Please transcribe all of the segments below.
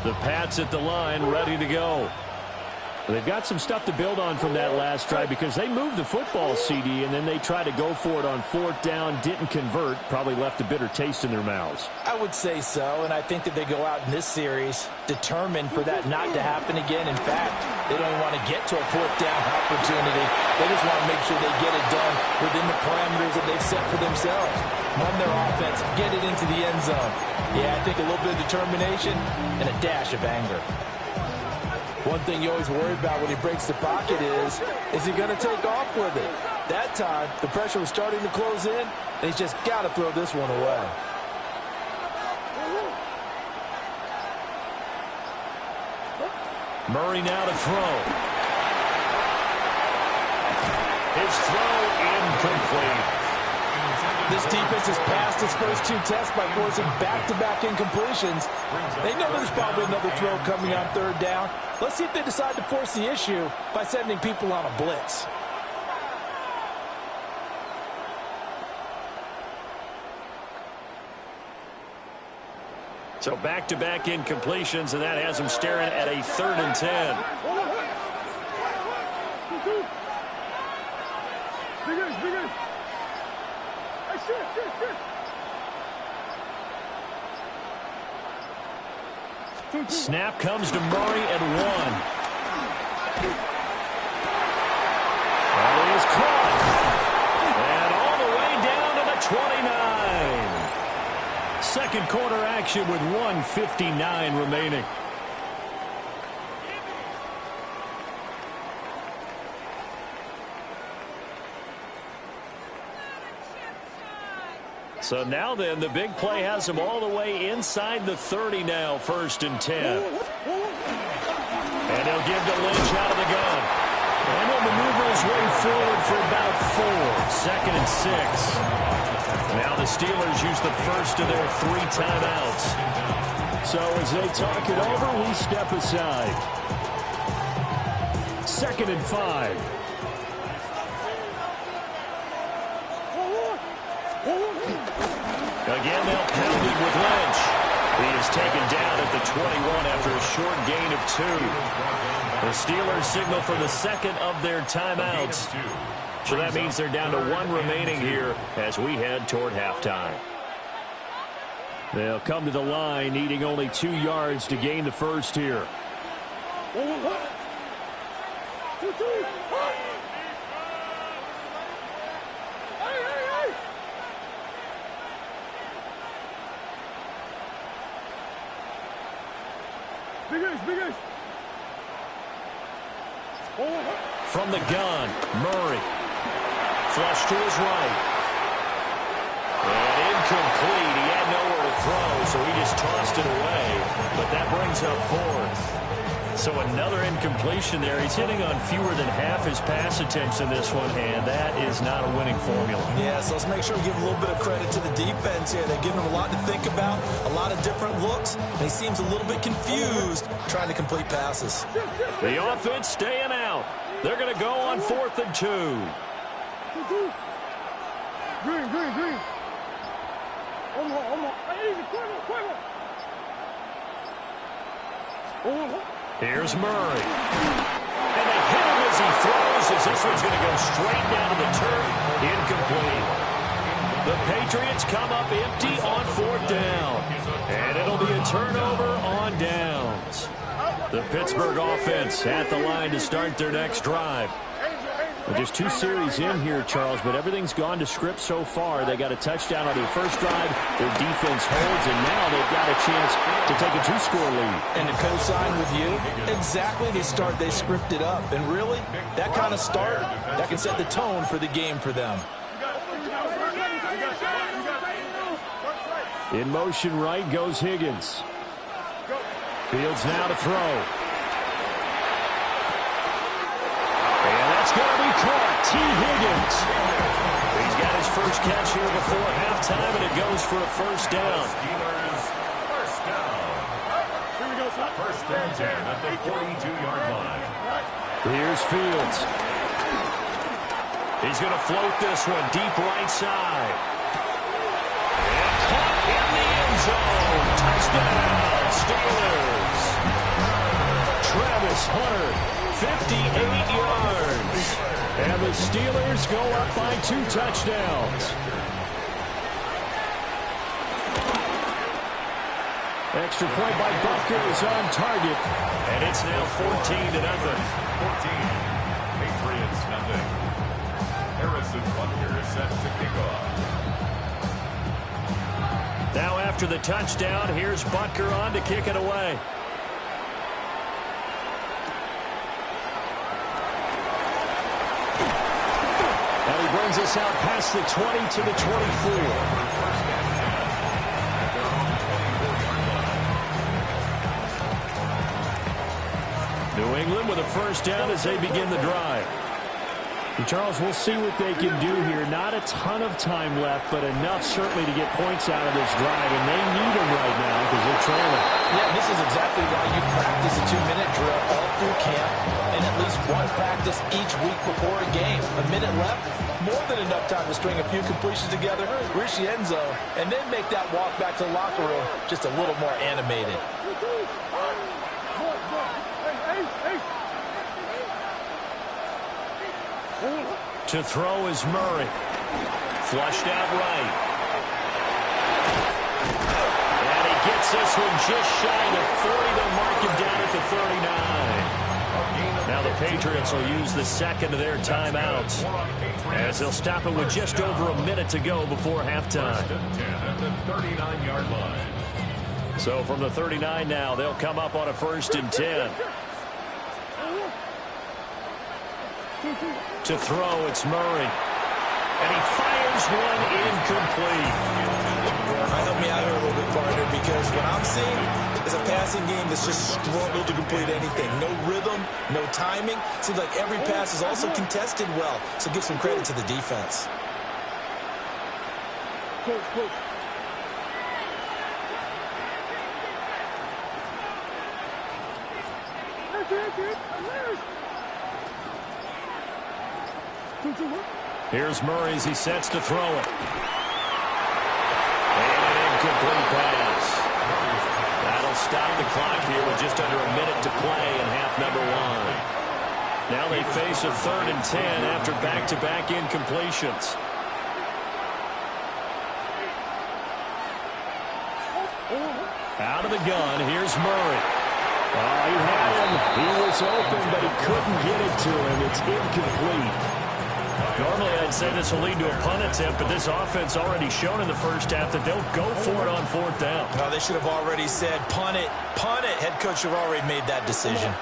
The Pats at the line, ready to go. They've got some stuff to build on from that last drive because they moved the football, CD, and then they tried to go for it on fourth down, didn't convert, probably left a bitter taste in their mouths. I would say so, and I think that they go out in this series determined for that not to happen again. In fact, they don't want to get to a fourth down opportunity. They just want to make sure they get it done within the parameters that they've set for themselves. Run their offense, get it into the end zone. Yeah, I think a little bit of determination and a dash of anger. One thing you always worry about when he breaks the pocket is he going to take off with it? That time, the pressure was starting to close in, and he's just got to throw this one away. Murray now to throw. His throw incomplete. This defense has passed its first two tests by forcing back-to-back incompletions. They know there's probably another throw coming on third down. Let's see if they decide to force the issue by sending people on a blitz. So back-to-back incompletions, and that has them staring at a 3rd and 10. Snap comes to Murray at 1. That is caught. And all the way down to the 29. Second quarter action with 1:59 remaining. So now then, the big play has them all the way inside the 30 now, 1st and 10. And he'll give to Lynch out of the gun. And he'll maneuver his way forward for about 4. 2nd and 6. Now the Steelers use the first of their 3 timeouts. So as they talk it over, we step aside. 2nd and 5. Again, they'll pound it with Lynch. He is taken down at the 21 after a short gain of 2. The Steelers signal for the second of their timeouts. So that means they're down to 1 remaining here as we head toward halftime. They'll come to the line needing only 2 yards to gain the first here. From the gun, Murray. Flush to his right. And incomplete. He had nowhere to throw, so he just tossed it away. But that brings up 4th. So another incompletion there. He's hitting on fewer than half his pass attempts in this one, and that is not a winning formula. Yeah, so let's make sure we give a little bit of credit to the defense here. They're giving him a lot to think about, a lot of different looks, and he seems a little bit confused trying to complete passes. The offense staying out. They're going to go on 4th and 2. Green. Here's Murray. And they hit him as he throws, as this one's going to go straight down to the turf. Incomplete. The Patriots come up empty on 4th down. And it'll be a turnover on downs. The Pittsburgh offense at the line to start their next drive. Well, just 2 series in here, Charles, but everything's gone to script so far. They got a touchdown on their first drive. Their defense holds, and now they've got a chance to take a 2-score lead. And to co-sign with you, exactly the start they scripted up. And really, that kind of start, that can set the tone for the game for them. In motion right goes Higgins. Fields now to throw. And that's going to be caught. T. Higgins. He's got his first catch here before halftime, and it goes for a first down. First and 10 at the 42-yard line. Here's Fields. He's going to float this one deep right side. And caught in the end zone. Touchdown, Steelers. Steelers go up by 2 touchdowns. Extra point by Butker is on target. And it's now 14-0. 14. Patriots nothing. Harrison Butker is set to kick off. Now after the touchdown, here's Butker on to kick it away. And he brings us out past the 20 to the 24. New England with a first down as they begin the drive. And Charles, we'll see what they can do here. Not a ton of time left, but enough certainly to get points out of this drive, and they need them right now because they're trailing. Yeah, this is exactly why you practice a 2-minute drill all through camp and at least one practice each week before a game. A minute left, more than enough time to string a few completions together, reach the end zone, and then make that walk back to the locker room just a little more animated. To throw is Murray. Flushed out right. And he gets this one just shy of 40. They'll mark him down at the 39. Now the Patriots will use the second of their timeouts as they'll stop it with just over a minute to go before halftime. First and 10 at the 39-yard line. So from the 39 now, they'll come up on a 1st and 10. To throw, it's Murray. And he fires one incomplete. Help me out here a little bit, partner, because what I'm seeing is a passing game that's just struggled to complete anything. No rhythm, no timing. Seems like every pass is also contested well, so give some credit to the defense. Here's Murray as he sets to throw it. And an incomplete pass. That'll stop the clock here with just under a minute to play in half number 1. Now they face a 3rd and 10 after back-to-back incompletions. Out of the gun, here's Murray. Oh, he had him. He was open, but he couldn't get it to him. It's incomplete. Normally, I'd say this will lead to a punt attempt, but this offense already shown in the first half that they'll go for it on 4th down. Oh, they should have already said, punt it, punt it. Head coach should have already made that decision.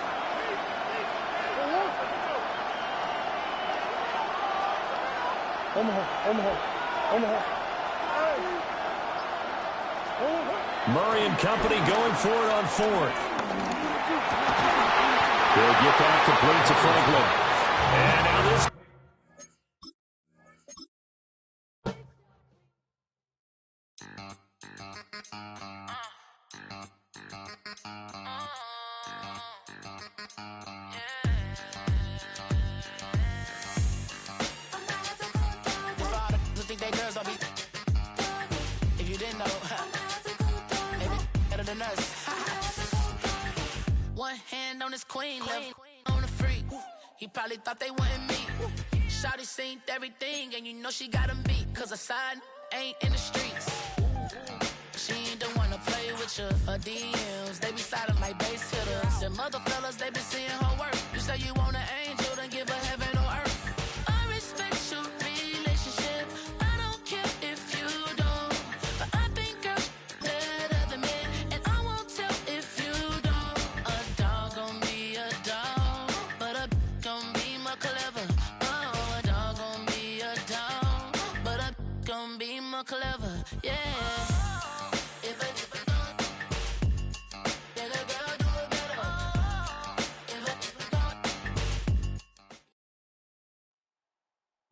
Murray and company going for it on 4th. They'll get that complete to Franklin. And now this... He probably thought they wouldn't meet. Shawty seen everything, and you know she got him beat. Cause a side ain't in the streets. She ain't the one to play with you. Her DMs, they be silent like base hitters. And mother fellas, they be seeing her work. You say you want an angel, then give her heaven or earth. I respect your relationship. I don't care if you don't. But I think girls better than men. And I won't tell if you don't. A dog gon' be a dog. But a gon' be more clever. Oh, a dog gon' be a dog. But a gon' be more clever. Yeah.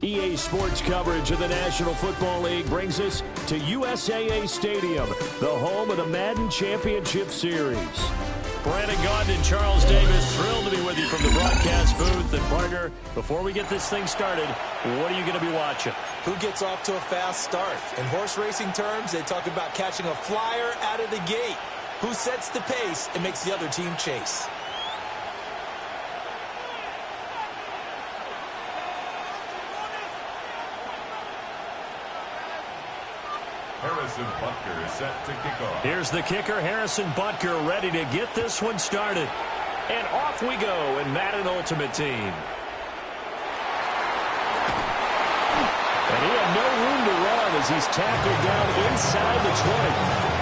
EA Sports coverage of the National Football League brings us to USAA Stadium, the home of the Madden Championship Series. Brandon Gaudin and Charles Davis, thrilled to be with you from the broadcast booth. And partner, before we get this thing started, what are you going to be watching? Who gets off to a fast start? In horse racing terms, they talk about catching a flyer out of the gate. Who sets the pace and makes the other team chase? Harrison Butker is set to kick off. Here's the kicker, Harrison Butker, ready to get this one started. And off we go in Madden Ultimate Team. And he had no room to run as he's tackled down inside the 20.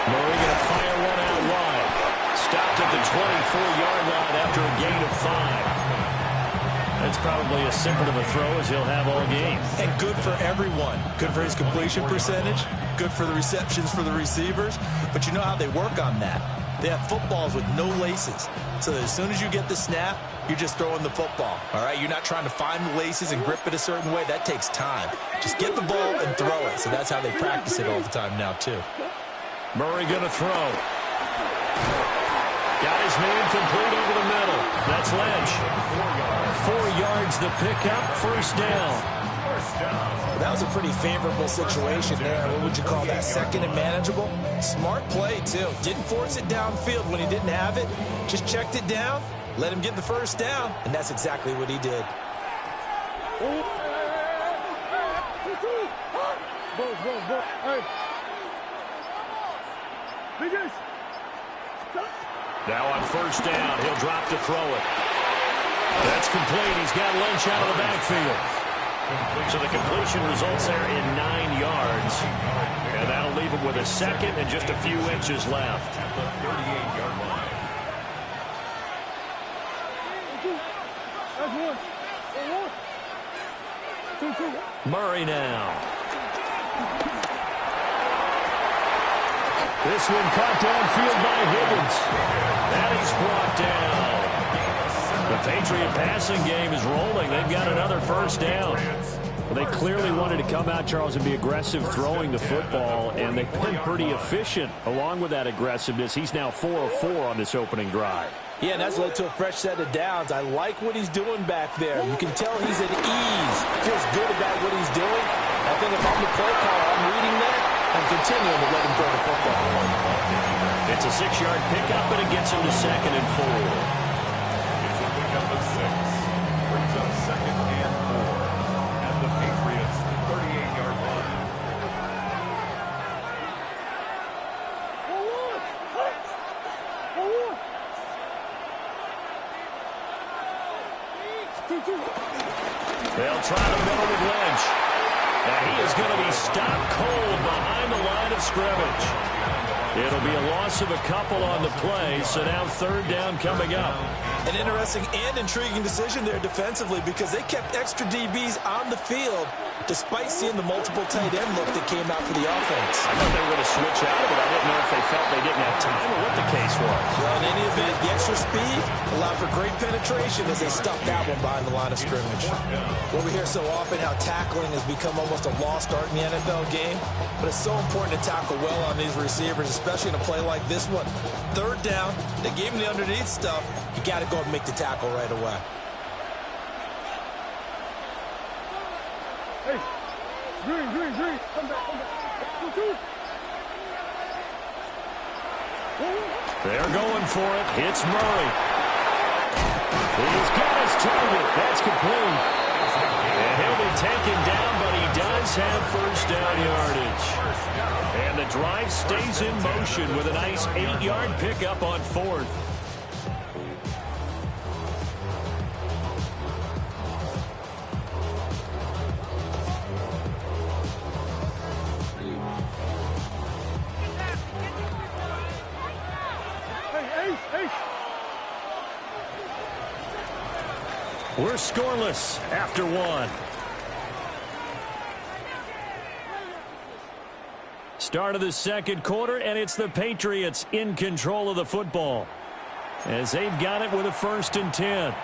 Murray going to fire one out wide. Stopped at the 24-yard line after a gain of 5. That's probably as simple of a throw as he'll have all game. And good for everyone. Good for his completion percentage. Good for the receptions for the receivers. But you know how they work on that. They have footballs with no laces. So that as soon as you get the snap, you're just throwing the football. All right? You're not trying to find the laces and grip it a certain way. That takes time. Just get the ball and throw it. So that's how they practice it all the time now, too. Murray going to throw. Got his man complete over the middle. That's Lynch. 4 yards the pickup, first down. That was a pretty favorable situation there. What would you call that? Second and manageable? Smart play, too. Didn't force it downfield when he didn't have it. Just checked it down, let him get the first down, and that's exactly what he did. Now on first down, he'll drop to throw it. That's complete. He's got Lynch out of the backfield. So the completion results there in 9 yards. And that'll leave him with a second and just a few inches left. At the 38-yard line. Murray now. This one caught downfield by Higgins. And he's brought down. The Patriot passing game is rolling. They've got another first down. Well, they clearly wanted to come out, Charles, and be aggressive throwing the football, and they've been pretty efficient along with that aggressiveness. He's now 4 of 4 on this opening drive. Yeah, and that's led to a fresh set of downs. I like what he's doing back there. You can tell he's at ease. Feels good about what he's doing. I think if I'm the play caller, I'm reading that. I'm continuing to let him throw the football. It's a 6-yard pickup, and it gets him to 2nd and 4. It's a pickup of 6. Brings up 2nd and 4. At the Patriots' 38-yard line. They'll try the middle with Lynch. And he is going to be stopped cold behind the line of scrimmage. It'll be a loss of a couple on the play, so now 3rd down coming up. An interesting and intriguing decision there defensively because they kept extra DBs on the field despite seeing the multiple tight end look that came out for the offense. I thought they were going to switch out of it. I didn't know if they felt they didn't have time or what the case was. Well, in any event, the extra speed allowed for great penetration as they stuffed that one behind the line of scrimmage. Well, we hear so often how tackling has become almost a lost art in the NFL game, but it's so important to tackle well on these receivers, especially in a play like this one. 3rd down, they gave him the underneath stuff. You got to go and make the tackle right away. Hey, green. Come back. They're going for it. Hits Murray. He's got his target. That's complete. And he'll be taken down, but he does have first down yardage. And the drive stays in motion with a nice 8-yard pickup on 4th. We're scoreless after 1. Start of the 2nd quarter, and it's the Patriots in control of the football as they've got it with a 1st and 10.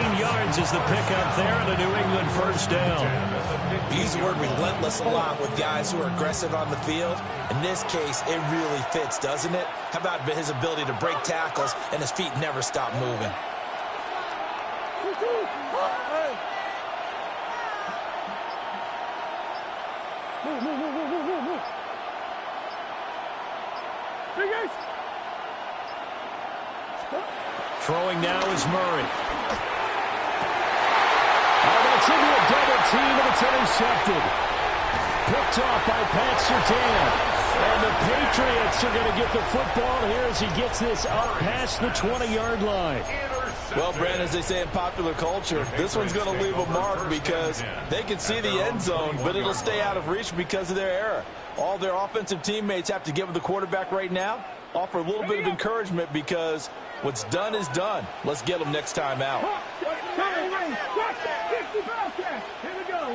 yards is the pickup there, and a New England first down. We use the word relentless a lot with guys who are aggressive on the field. In this case, it really fits, doesn't it? How about his ability to break tackles and his feet never stop moving? Move. Throwing now is Murray. That's into a double team, and it's intercepted. Picked off by Pat Surtain. And the Patriots are going to get the football here as he gets this up past the 20-yard line. Well, Brandon, as they say in popular culture, this one's going to leave a mark because they can see the end zone, but it'll stay out of reach because of their error. All their offensive teammates have to give the quarterback right now, offer a little bit of encouragement because what's done is done. Let's get them next time out. Here we go.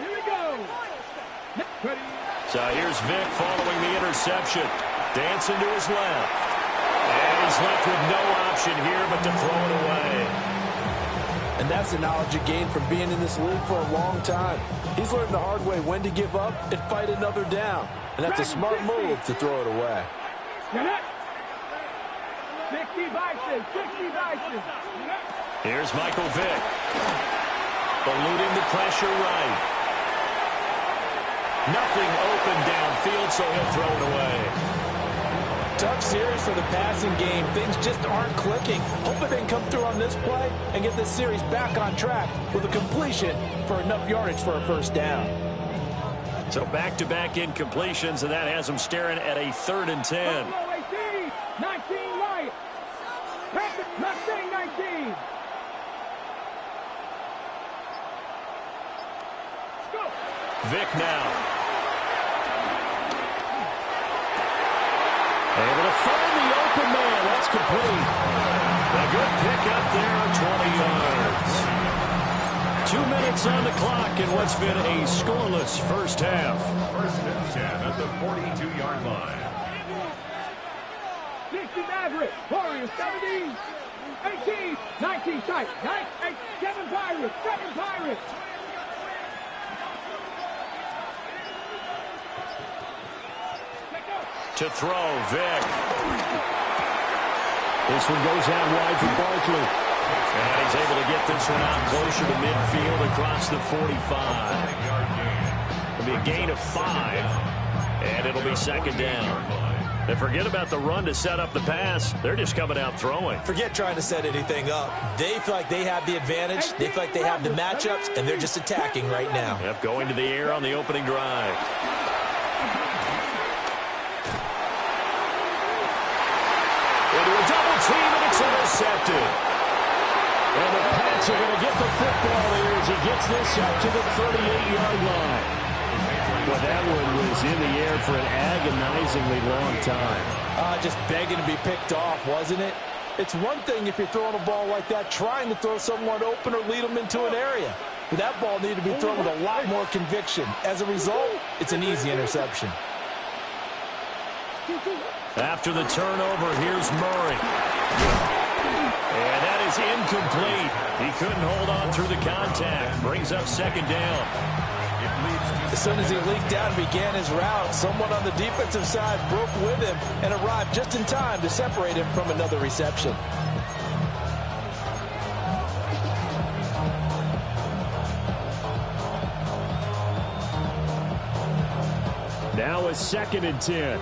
So here's Vic following the interception. Dancing to his left. And he's left with no option here but to throw it away. And that's the knowledge you gain from being in this league for a long time. He's learned the hard way when to give up and fight another down. And that's a smart move to throw it away. 60 Bison. Here's Michael Vick. Eluding the pressure right. Nothing open downfield, so he'll throw it away. Tough series for the passing game. Things just aren't clicking. Hoping they can come through on this play and get this series back on track with a completion for enough yardage for a first down. So back-to-back incompletions, and that has them staring at a 3rd and 10. 19 right. Mustang 19. Vic now. Able to find the open man. That's complete. A good pickup there on 20 yards. 2 minutes on the clock in what's been a scoreless first half. 1st and 10 at the 42-yard line. 60 Maverick. Warriors 17. 18. 19 tight. 7 Pirates. 7 Pirates. To throw, Vic. This one goes out wide for Barkley. And he's able to get this one out closer to midfield across the 45. It'll be a gain of 5, and it'll be 2nd down. And forget about the run to set up the pass. They're just coming out throwing. Forget trying to set anything up. They feel like they have the advantage. They feel like they have the matchups, and they're just attacking right now. Yep, going to the air on the opening drive. Into a double team, and it's intercepted. And the Pats are going to get the football here as he gets this up to the 38-yard line. Well, that one was in the air for an agonizingly long time. Just begging to be picked off, wasn't it? It's one thing if you're throwing a ball like that, trying to throw someone open or lead them into an area. But that ball needed to be thrown with a lot more conviction. As a result, it's an easy interception. After the turnover, here's Murray. And that is incomplete. He couldn't hold on through the contact. Brings up 2nd down. As soon as he leaked out and began his route, someone on the defensive side broke with him and arrived just in time to separate him from another reception. Now a 2nd and 10.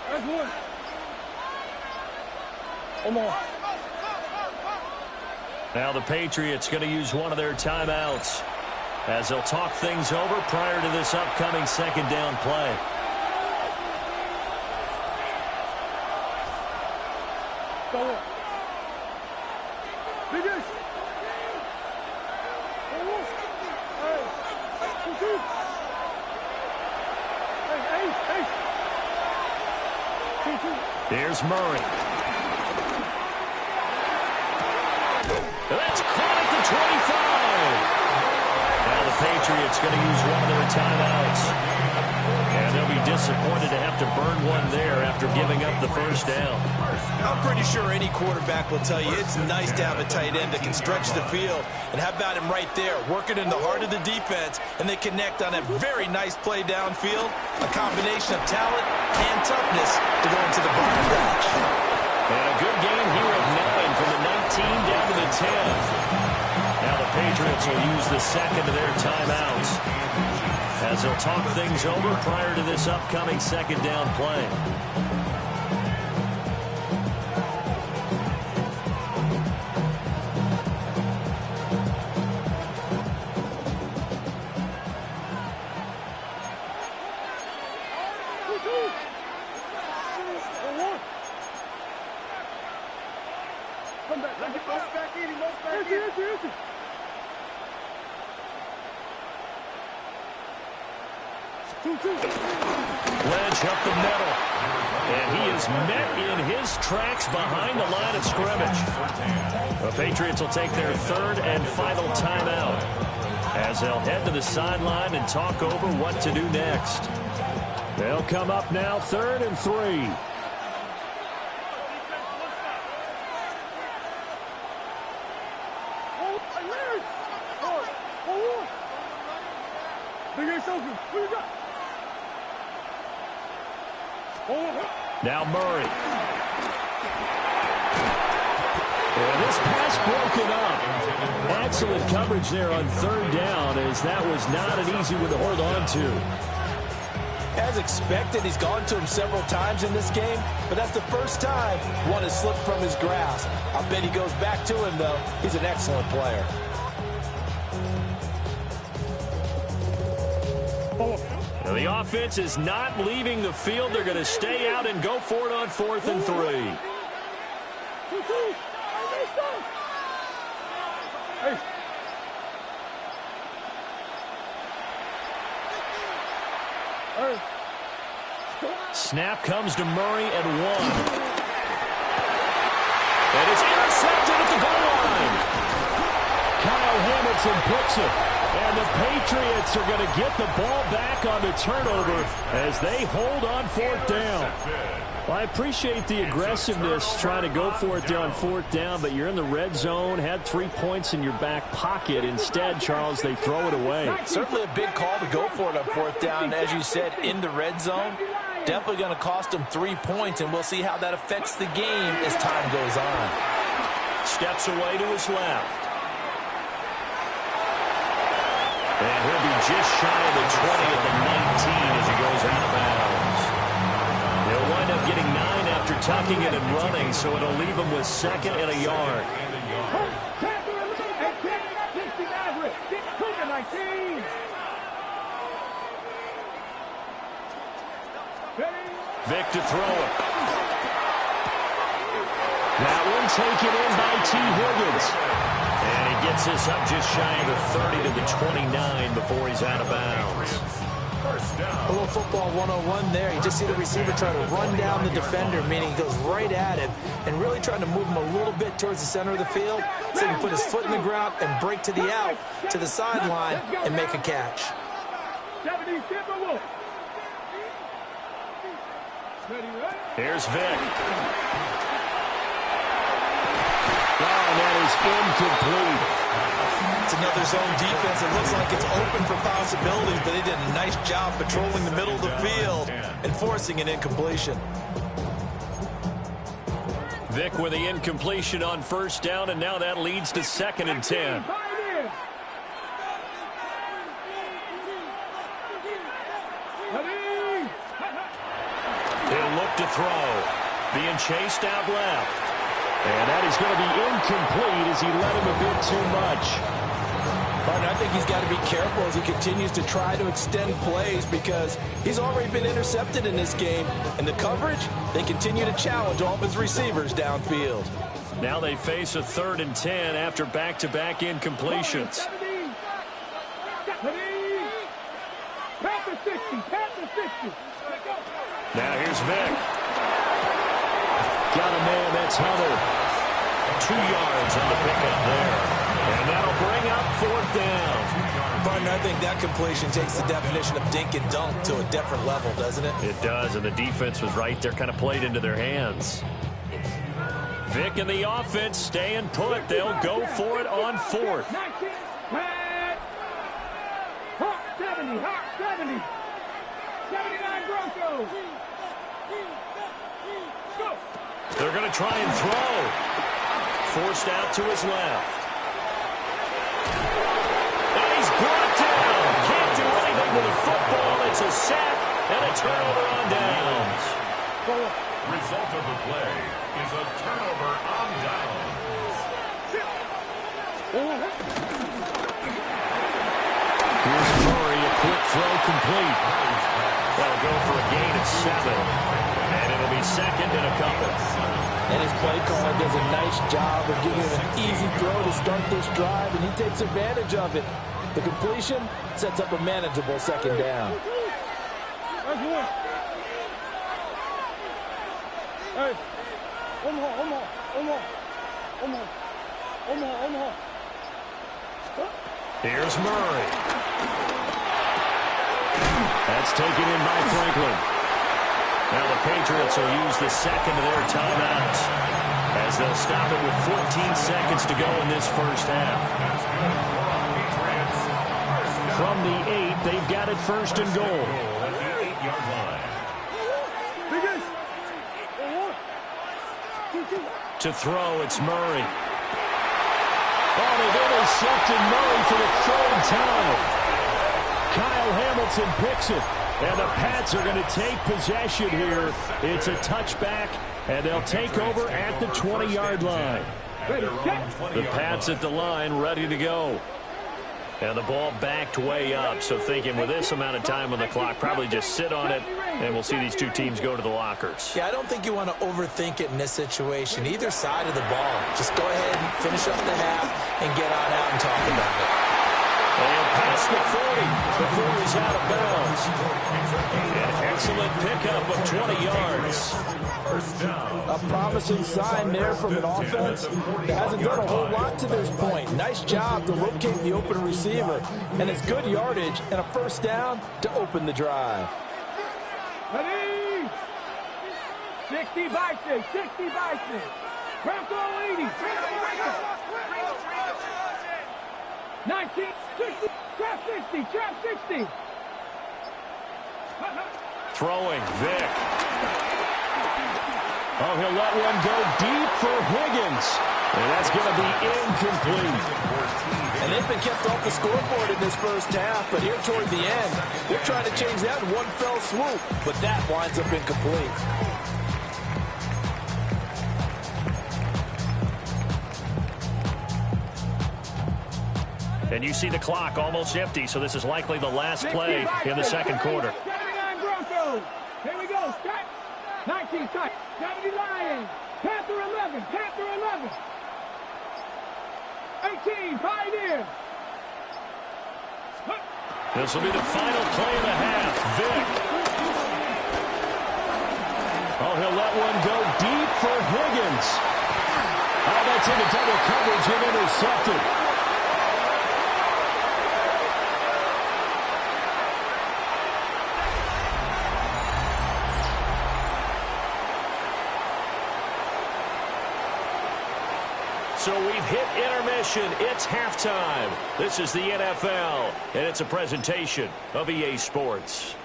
That's one. Come on. Now the Patriots going to use one of their timeouts as they'll talk things over prior to this upcoming 2nd down play. Go on. Biggest. Here's Murray. That's caught at the 25. Now the Patriots going to use one of their timeouts. And they'll be disappointed to have to burn one there after giving up the first down. I'm pretty sure any quarterback will tell you it's nice to have a tight end that can stretch the field. And how about him right there, working in the heart of the defense, and they connect on a very nice play downfield, a combination of talent and toughness to go into the barn patch. And a good game here of 9 from the 19 down to the 10. Now the Patriots will use the second of their timeouts as they'll talk things over prior to this upcoming second down play. Ledge up the middle. And he is met in his tracks behind the line of scrimmage. The Patriots will take their third and final timeout as they'll head to the sideline and talk over what to do next. They'll come up now, 3rd and 3. Now Murray. And this pass broken up. Excellent coverage there on 3rd down, as that was not an easy one to hold on to. As expected, he's gone to him several times in this game, but that's the first time one has slipped from his grasp. I'll bet he goes back to him, though. He's an excellent player. Now the offense is not leaving the field. They're going to stay out and go for it on 4th and 3. Snap comes to Murray at 1. And it's intercepted at the goal line. Kyle Hamilton puts it. And the Patriots are going to get the ball back on the turnover as they hold on 4th down. Well, I appreciate the aggressiveness trying to go for it there on 4th down, but you're in the red zone, had 3 points in your back pocket. Instead, Charles, they throw it away. Certainly a big call to go for it on 4th down. As you said, in the red zone, definitely going to cost them 3 points, and we'll see how that affects the game as time goes on. Steps away to his left. And he'll be just shy of the 20 at the 19 as he goes out of bounds. They'll wind up getting 9 after tucking it and running, so it'll leave them with 2nd and a yard. Vic to throw it. That one taken in by T. Higgins. And he gets this up just shy of the 30 to the 29 before he's out of bounds. A little football 101 there. You just see the receiver try to run down the defender, meaning he goes right at him and really trying to move him a little bit towards the center of the field so he can put his foot in the ground and break to the out, to the sideline, and make a catch. Here's Vic. And that is incomplete. It's another zone defense. It looks like it's open for possibilities, but they did a nice job patrolling the middle of the field and forcing an incompletion. Vic with the incompletion on 1st down, and now that leads to 2nd and 10. He'll look to throw. Being chased out left. And that is going to be incomplete as he let him a bit too much. But I think he's got to be careful as he continues to try to extend plays because he's already been intercepted in this game. And the coverage, they continue to challenge all of his receivers downfield. Now they face a 3rd and 10 after back-to-back incompletions. Now here's Vic. Got a man, that's Hunter. 2 yards on the pickup there. And that'll bring up 4th down. Partner, I think that completion takes the definition of dink and dunk to a different level, doesn't it? It does, and the defense was right there, kind of played into their hands. Vic and the offense staying put. They'll go for it on 4th. 19, Hawk 70, Hawk 70. 79 Broncos. Go. They're going to try and throw. Forced out to his left. And he's brought down. Can't do anything with the football. It's a sack and a turnover on downs. Result of the play is a turnover on downs. Here's Murray, a quick throw complete. That'll go for a gain of 7. And it'll be 2nd and a couple. And his play caller does a nice job of giving him an easy throw to start this drive, and he takes advantage of it. The completion sets up a manageable 2nd down. Hey, one more. Here's Murray. That's taken in by Franklin. Now the Patriots will use the 2nd of their timeouts as they'll stop it with 14 seconds to go in this first half. From the 8, they've got it 1st and goal. At the 8-yard line. To throw, it's Murray. Oh, they've intercepted Murray for the 3rd time. Kyle Hamilton picks it. And the Pats are going to take possession here. It's a touchback, and they'll take over at the 20-yard line. The Pats at the line, ready to go. And the ball backed way up, so thinking with this amount of time on the clock, probably just sit on it, and we'll see these two teams go to the lockers. Yeah, I don't think you want to overthink it in this situation. Either side of the ball. Just go ahead and finish up the half and get on out and talk about it. And past the 40 before he's out of bounds. An excellent pickup of 20 yards. A promising sign there from an offense that hasn't done a whole lot to this point. Nice job to locate the open receiver. And it's good yardage and a 1st down to open the drive. Ready? 60 by 6. Bronco 80. 19, 60, trap 60. Throwing, Vic. Oh, he'll let one go deep for Higgins. And that's going to be incomplete. And they've been kept off the scoreboard in this first half, but here toward the end, they're trying to change that in one fell swoop. But that winds up incomplete. And you see the clock almost empty, so this is likely the last play in the 2nd quarter. 79 Broncos. Here we go. Start. 19 tight. 70 Lions. Panther 11. 18 Pioneers. This will be the final play of the half. Vic. Oh, he'll let one go deep for Higgins. Oh, that's into double coverage and intercepted. So we've hit intermission. It's halftime. This is the NFL, and it's a presentation of EA Sports.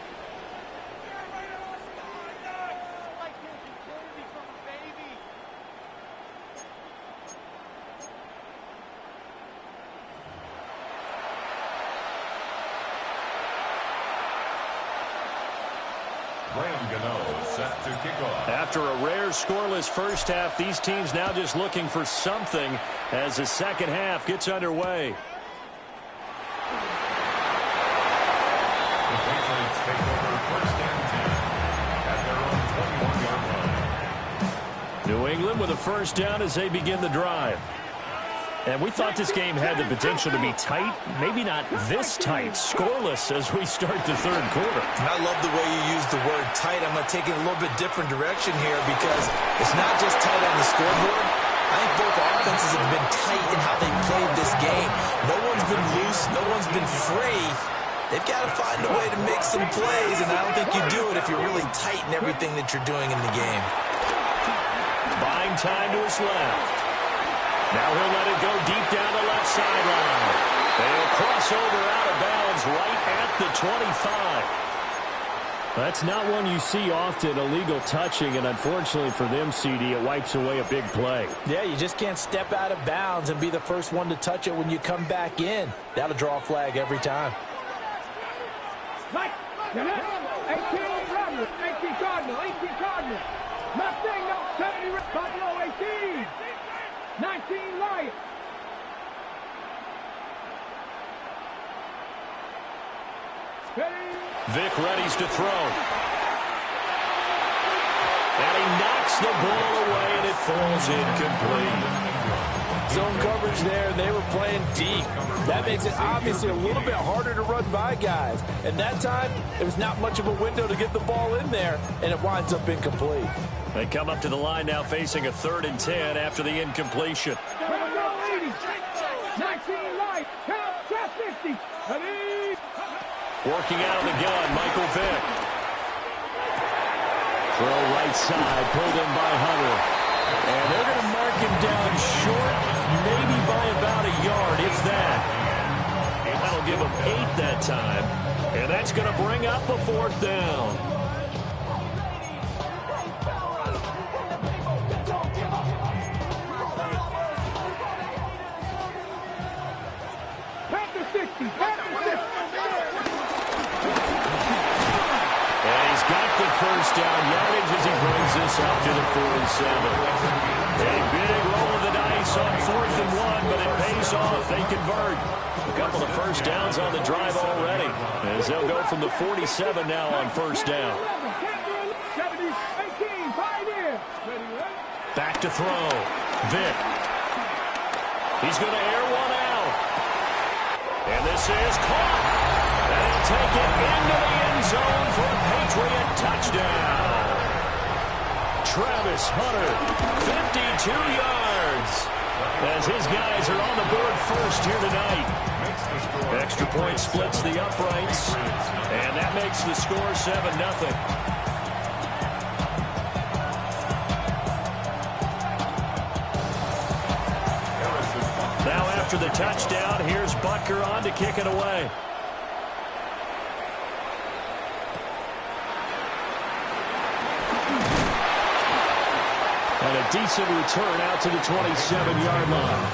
Set to kick off. After a rare scoreless first half, these teams now just looking for something as the second half gets underway. The Patriots take over 1st and 10 at their own 21-yard line. New England with a 1st down as they begin the drive. And we thought this game had the potential to be tight, maybe not this tight, scoreless as we start the 3rd quarter. And I love the way you use the word tight. I'm going to take it a little bit different direction here because it's not just tight on the scoreboard. I think both offenses have been tight in how they've played this game. No one's been loose. No one's been free. They've got to find a way to make some plays, and I don't think you do it if you're really tight in everything that you're doing in the game. Buying time to his left. Now he'll let it go deep down the left sideline. They'll cross over out of bounds right at the 25. That's not one you see often, illegal touching, and unfortunately for them, CD, it wipes away a big play. Yeah, you just can't step out of bounds and be the first one to touch it when you come back in. That'll draw a flag every time. 18 Roberts, 18 Cardinal, 18 Cardinal. Mustang, no, 70 Buffalo, 18. 19 Lions. Vic readies to throw. And he knocks the ball away, and it falls incomplete. Zone coverage there, and they were playing deep. That makes it obviously a little bit harder to run by guys. And that time, there was not much of a window to get the ball in there, and it winds up incomplete. They come up to the line now facing a 3rd and 10 after the incompletion. 19 Lions, count, 50. Ready? Working out of the gun, Michael Vick. Throw right side, pulled in by Hunter. And they're going to mark him down short, maybe by about a yard, if that. That'll give him 8 that time. And that's going to bring up a 4th down. Panther 60, Panther 60. And he's got the first down yardage as he brings this up to the 47. A big roll of the dice on 4th and 1, but it pays off. They convert. A couple of first downs on the drive already, as they'll go from the 47 now on 1st down. Back to throw. Vic. He's going to air one out. And this is caught. And he'll take it into the end zone for a Patriot touchdown. Travis Hunter, 52 yards. As his guys are on the board first here tonight. Extra point splits the uprights. And that makes the score 7-0. Now after the touchdown, here's Butker on to kick it away. And a decent return out to the 27-yard line.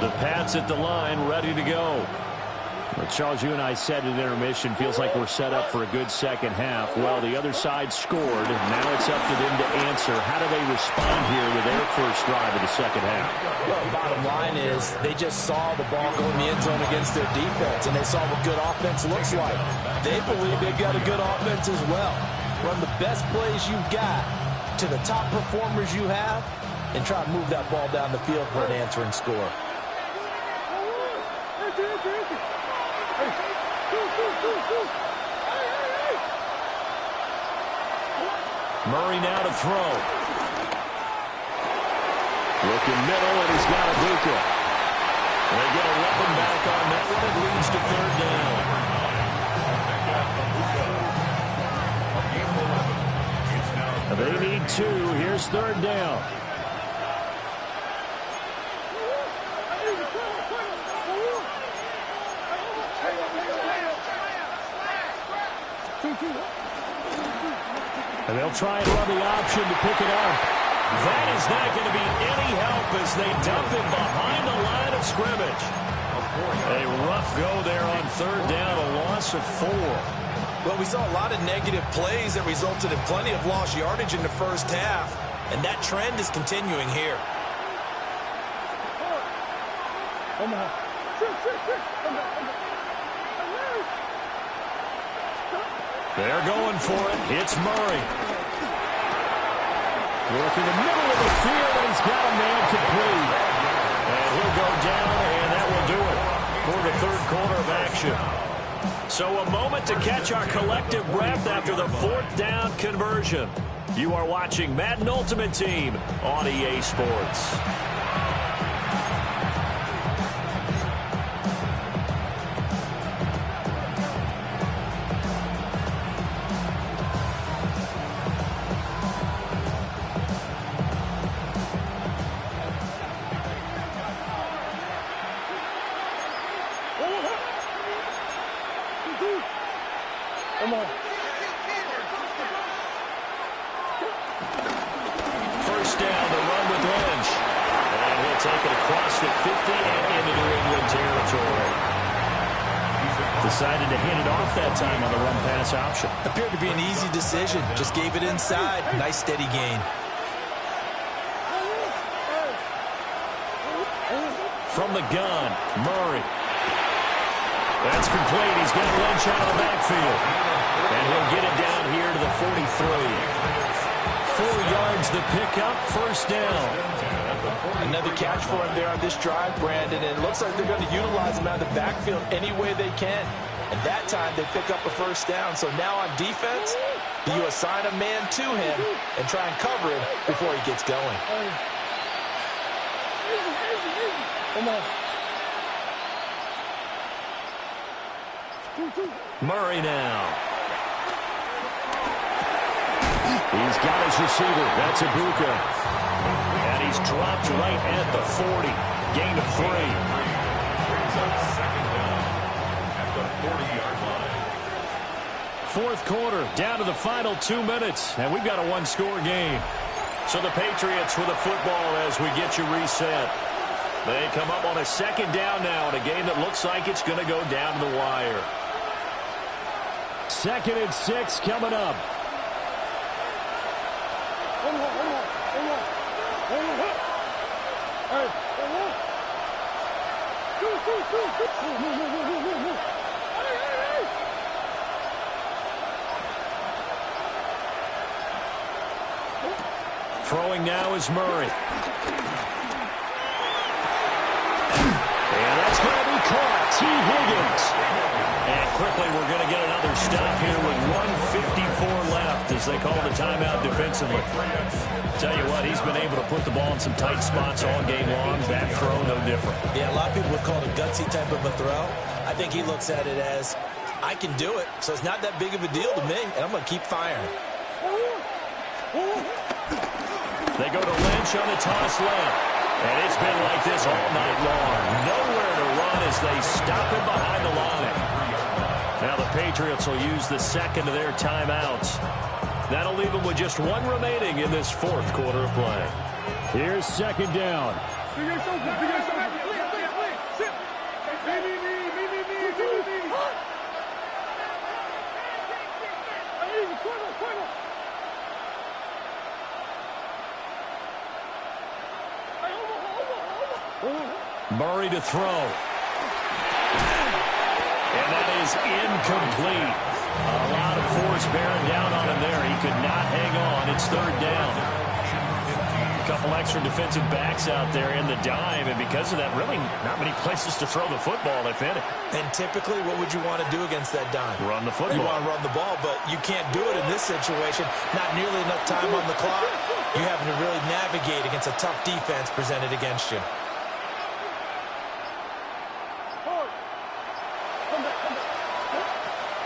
The Pats at the line, ready to go. Well, Charles, you and I said at intermission, feels like we're set up for a good second half. Well, the other side scored. Now it's up to them to answer. How do they respond here with their first drive of the second half? Well, bottom line is they just saw the ball go in the end zone against their defense, and they saw what good offense looks like. They believe they've got a good offense as well. Run the best plays you've got to the top performers you have, and try to move that ball down the field for an answering score. Murray now to throw. Looking middle, and he's got Ibuka. They get a weapon back on that one. It leads to 3rd down. They need 2. Here's 3rd down. And they'll try and run the option to pick it up. That is not going to be any help as they dump it behind the line of scrimmage. A rough go there on 3rd down, a loss of 4. Well, we saw a lot of negative plays that resulted in plenty of lost yardage in the first half, and that trend is continuing here. They're going for it. It's Murray. Working the middle of the field, and he's got a man complete. And he'll go down, and that will do it for the 3rd quarter possession. So a moment to catch our collective breath after the 4th down conversion. You are watching Madden Ultimate Team on EA Sports. First down, the run with Lynch. And he'll take it across the 50 and into New England territory. Decided to hand it off that time on the run-pass option. Appeared to be an easy decision. Just gave it inside. Nice steady gain. From the gun, Murray. That's complete. He's got Lynch out of the backfield. And he'll get it down here to the 43. 4 yards the pickup, first down. Another catch for him there on this drive, Brandon. And it looks like they're going to utilize him out of the backfield any way they can. And that time they pick up a first down. So now on defense, you assign a man to him and try and cover him before he gets going. Murray now. He's got his receiver. That's Ibuka. And he's dropped right at the 40. Gain of 3. Brings up second down at the 40-yard line. 4th quarter, down to the final 2 minutes. And we've got a 1-score game. So the Patriots with the football as we get you reset. They come up on a 2nd down now in a game that looks like it's going to go down to the wire. 2nd and 6 coming up. Throwing now is Murray. And that's going to be caught. T. Higgins. And quickly we're going to get another stop here with 1:54 left as they call the timeout defensively. Tell you what, he's been able to put the ball in some tight spots all game long. That throw, no different. Yeah, a lot of people would call it a gutsy type of a throw. I think he looks at it as, I can do it, so it's not that big of a deal to me, and I'm going to keep firing. They go to Lynch on the toss left. And it's been like this all night long. Nowhere to run as they stop him behind the line. Now the Patriots will use the second of their timeouts. That'll leave them with just 1 remaining in this 4th quarter of play. Here's 2nd down. Murray to throw. And that is incomplete. A lot of force bearing down on him there. He could not hang on. It's 3rd down. A couple extra defensive backs out there in the dime, and because of that, really not many places to throw the football, if any. And typically, what would you want to do against that dime? Run the football. You want to run the ball, but you can't do it in this situation. Not nearly enough time on the clock. You're having to really navigate against a tough defense presented against you.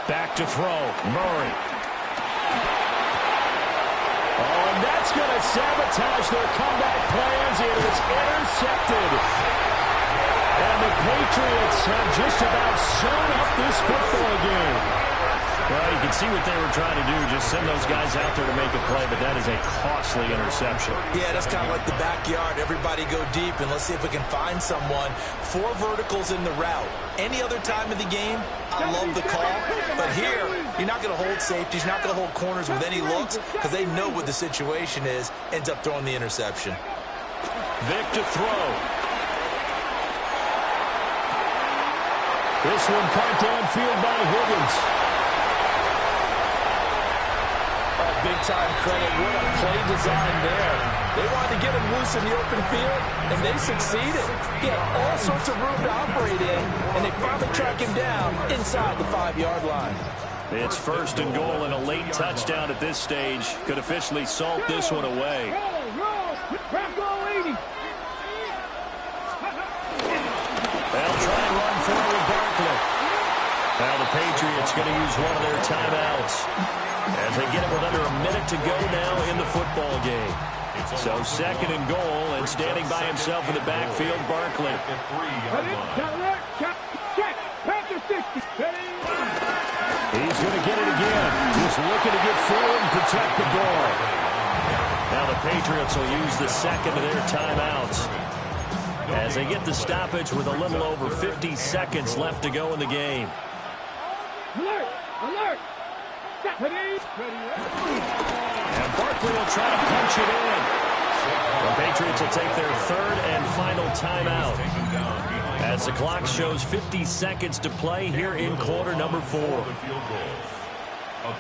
Back to throw. Murray. Oh, and that's going to sabotage their comeback plans. It is intercepted. And the Patriots have just about sewn up this football game. Well, you can see what they were trying to do. Just send those guys out there to make a play, but that is a costly interception. Yeah, that's kind of like the backyard. Everybody go deep, and let's see if we can find someone. 4 verticals in the route. Any other time of the game, I love the call. But here, you're not going to hold safeties. You're not going to hold corners with any looks because they know what the situation is. Ends up throwing the interception. Vic to throw. This one caught downfield by Higgins. Big-time credit. What a play design there. They wanted to get him loose in the open field, and they succeeded. He had all sorts of room to operate in, and they finally track him down inside the 5-yard line. It's first and goal, and a late touchdown at this stage could officially salt this one away. They'll try and run forward Barkley. Now the Patriots going to use one of their timeouts as they get it with under a minute to go now in the football game. So second and goal, and standing by himself in the backfield, Barkley. He's going to get it again. Just looking to get forward and protect the ball. Now the Patriots will use the second of their timeouts as they get the stoppage with a little over 50 seconds left to go in the game. Alert! Alert! And Barkley will try to punch it in. The Patriots will take their third and final timeout as the clock shows 50 seconds to play here in quarter number 4. A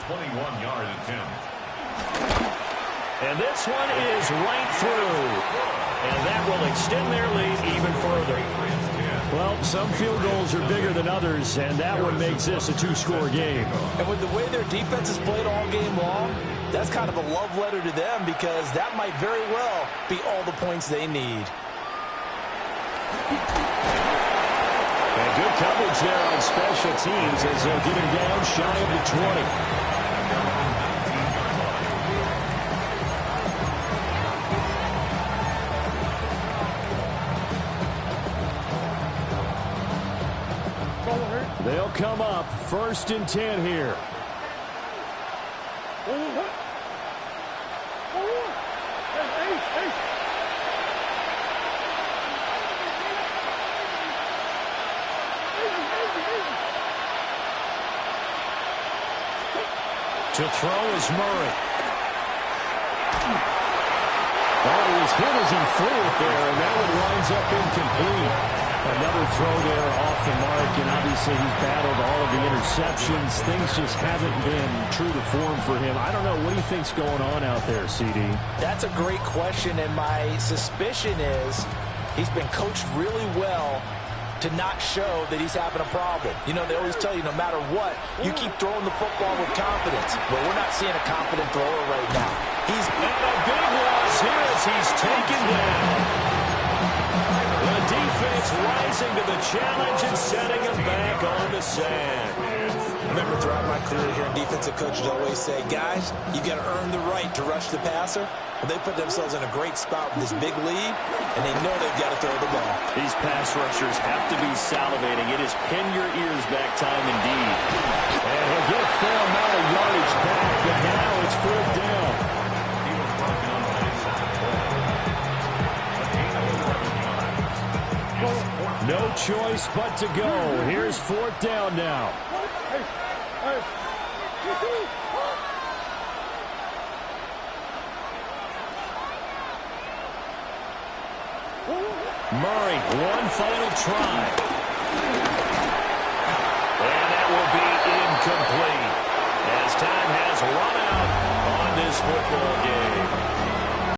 21-yard attempt. And this one is right through. And that will extend their lead even further. Well, some field goals are bigger than others, and that one makes this a 2-score game. And with the way their defense has played all game long, that's kind of a love letter to them because that might very well be all the points they need. And good coverage there on special teams as they'll get him down shy of the 20. They'll come up first and 10 here. To throw is Murray. Oh, he was hit as he threw it there, and that one winds up incomplete. Another throw there off the mark, and obviously he's battled all of the interceptions. Things just haven't been true to form for him. I don't know. What do you think's going on out there, CD? That's a great question, and my suspicion is he's been coached really well to not show that he's having a problem. You know, they always tell you no matter what, you keep throwing the football with confidence. But we're not seeing a confident thrower right now. He's and a big loss here as he's taken down. The defense rising to the challenge and setting him back on the sand. Remember, throughout my career here, defensive coaches always say, guys, you got to earn the right to rush the passer. Well, they put themselves in a great spot with this big lead, and they know they've got to throw the ball. These pass rushers have to be salivating. It is pin your ears back time indeed. And he'll get a fair amount of yardage back, but now it's 4th down. He was broken on the No choice but to go. Here's 4th down now. Murray, one final try. And that will be incomplete as time has run out on this football game.